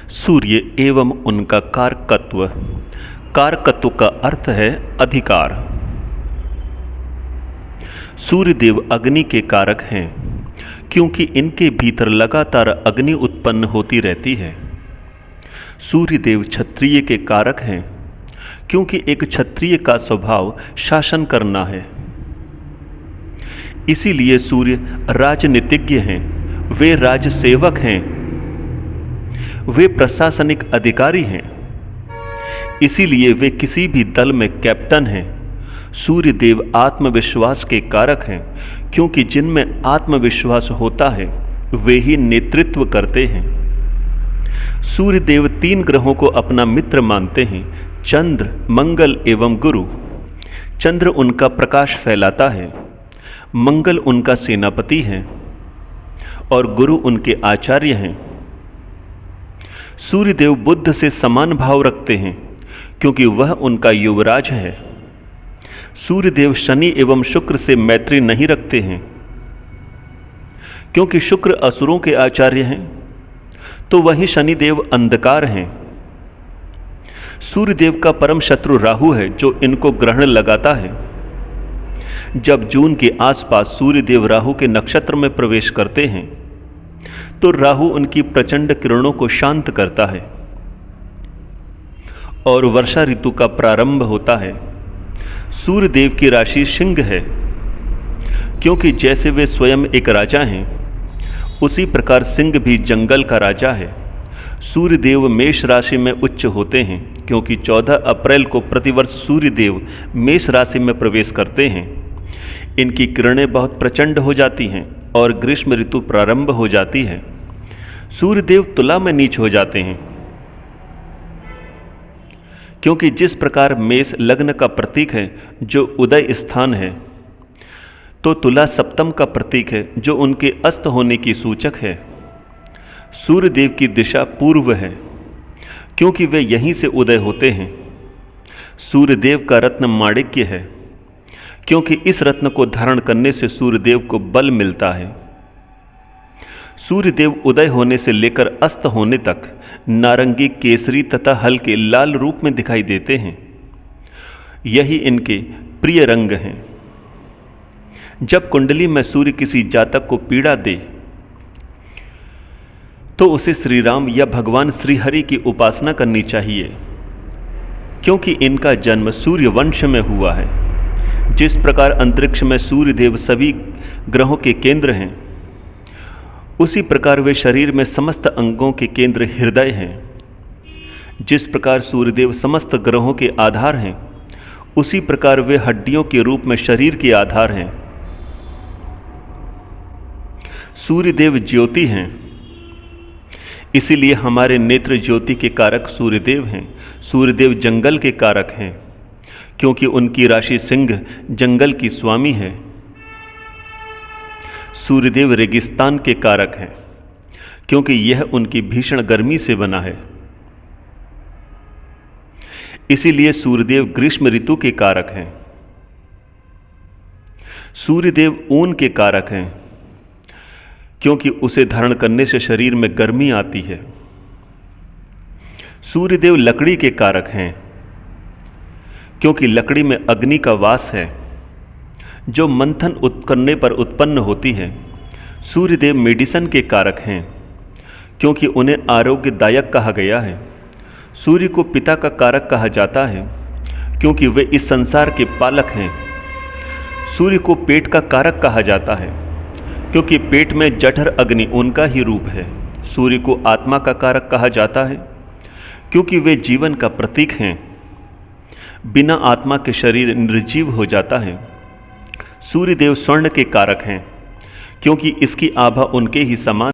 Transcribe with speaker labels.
Speaker 1: सूर्य एवं उनका कारकत्व। कारकत्व का अर्थ है अधिकार। सूर्यदेव अग्नि के कारक हैं क्योंकि इनके भीतर लगातार अग्नि उत्पन्न होती रहती है। सूर्यदेव क्षत्रिय के कारक हैं क्योंकि एक क्षत्रिय का स्वभाव शासन करना है। इसीलिए सूर्य राजनीतिज्ञ हैं, वे राजसेवक हैं, वे प्रशासनिक अधिकारी हैं। इसीलिए वे किसी भी दल में कैप्टन हैं। सूर्यदेव आत्मविश्वास के कारक हैं क्योंकि जिनमें आत्मविश्वास होता है वे ही नेतृत्व करते हैं। सूर्यदेव 3 ग्रहों को अपना मित्र मानते हैं, चंद्र, मंगल एवं गुरु। चंद्र उनका प्रकाश फैलाता है, मंगल उनका सेनापति है और गुरु उनके आचार्य हैं। सूर्यदेव बुध से समान भाव रखते हैं क्योंकि वह उनका युवराज है। सूर्यदेव शनि एवं शुक्र से मैत्री नहीं रखते हैं क्योंकि शुक्र असुरों के आचार्य हैं, तो वहीं शनिदेव अंधकार हैं। सूर्यदेव का परम शत्रु राहु है जो इनको ग्रहण लगाता है। जब जून के आसपास सूर्यदेव राहु के नक्षत्र में प्रवेश करते हैं तो राहु उनकी प्रचंड किरणों को शांत करता है और वर्षा ऋतु का प्रारंभ होता है। सूर्यदेव की राशि सिंह है क्योंकि जैसे वे स्वयं एक राजा हैं, उसी प्रकार सिंह भी जंगल का राजा है। सूर्यदेव मेष राशि में उच्च होते हैं क्योंकि 14 अप्रैल को प्रतिवर्ष सूर्यदेव मेष राशि में प्रवेश करते हैं। इनकी किरणें बहुत प्रचंड हो जाती हैं और ग्रीष्म ऋतु प्रारंभ हो जाती है। सूर्यदेव तुला में नीच हो जाते हैं क्योंकि जिस प्रकार मेष लग्न का प्रतीक है जो उदय स्थान है, तो तुला सप्तम का प्रतीक है जो उनके अस्त होने की सूचक है। सूर्यदेव की दिशा पूर्व है क्योंकि वे यहीं से उदय होते हैं। सूर्यदेव का रत्न माणिक्य है क्योंकि इस रत्न को धारण करने से सूर्यदेव को बल मिलता है। सूर्यदेव उदय होने से लेकर अस्त होने तक नारंगी, केसरी तथा हल्के लाल रूप में दिखाई देते हैं। यही इनके प्रिय रंग हैं। जब कुंडली में सूर्य किसी जातक को पीड़ा दे तो उसे श्री राम या भगवान श्री हरि की उपासना करनी चाहिए क्योंकि इनका जन्म सूर्य वंश में हुआ है। जिस प्रकार अंतरिक्ष में सूर्यदेव सभी ग्रहों के केंद्र हैं, उसी प्रकार वे शरीर में समस्त अंगों के केंद्र हृदय हैं। जिस प्रकार सूर्यदेव समस्त ग्रहों के आधार हैं, उसी प्रकार वे हड्डियों के रूप में शरीर के आधार हैं। सूर्यदेव ज्योति हैं, इसीलिए हमारे नेत्र ज्योति के कारक सूर्यदेव हैं। सूर्यदेव जंगल के कारक हैं क्योंकि उनकी राशि सिंह जंगल की स्वामी है। सूर्यदेव रेगिस्तान के कारक हैं क्योंकि यह उनकी भीषण गर्मी से बना है। इसीलिए सूर्यदेव ग्रीष्म ऋतु के कारक हैं। सूर्यदेव ऊन के कारक हैं क्योंकि उसे धारण करने से शरीर में गर्मी आती है। सूर्यदेव लकड़ी के कारक हैं क्योंकि लकड़ी में अग्नि का वास है जो मंथन करने पर उत्पन्न होती है। सूर्यदेव मेडिसन के कारक हैं क्योंकि उन्हें आरोग्यदायक कहा गया है। सूर्य को पिता का कारक कहा जाता है क्योंकि वे इस संसार के पालक हैं। सूर्य को पेट का कारक कहा जाता है क्योंकि पेट में जठर अग्नि उनका ही रूप है। सूर्य को आत्मा का कारक कहा जाता है क्योंकि वे जीवन का प्रतीक हैं। बिना आत्मा के शरीर निर्जीव हो जाता है। सूर्यदेव स्वर्ण के कारक हैं क्योंकि इसकी आभा उनके ही समान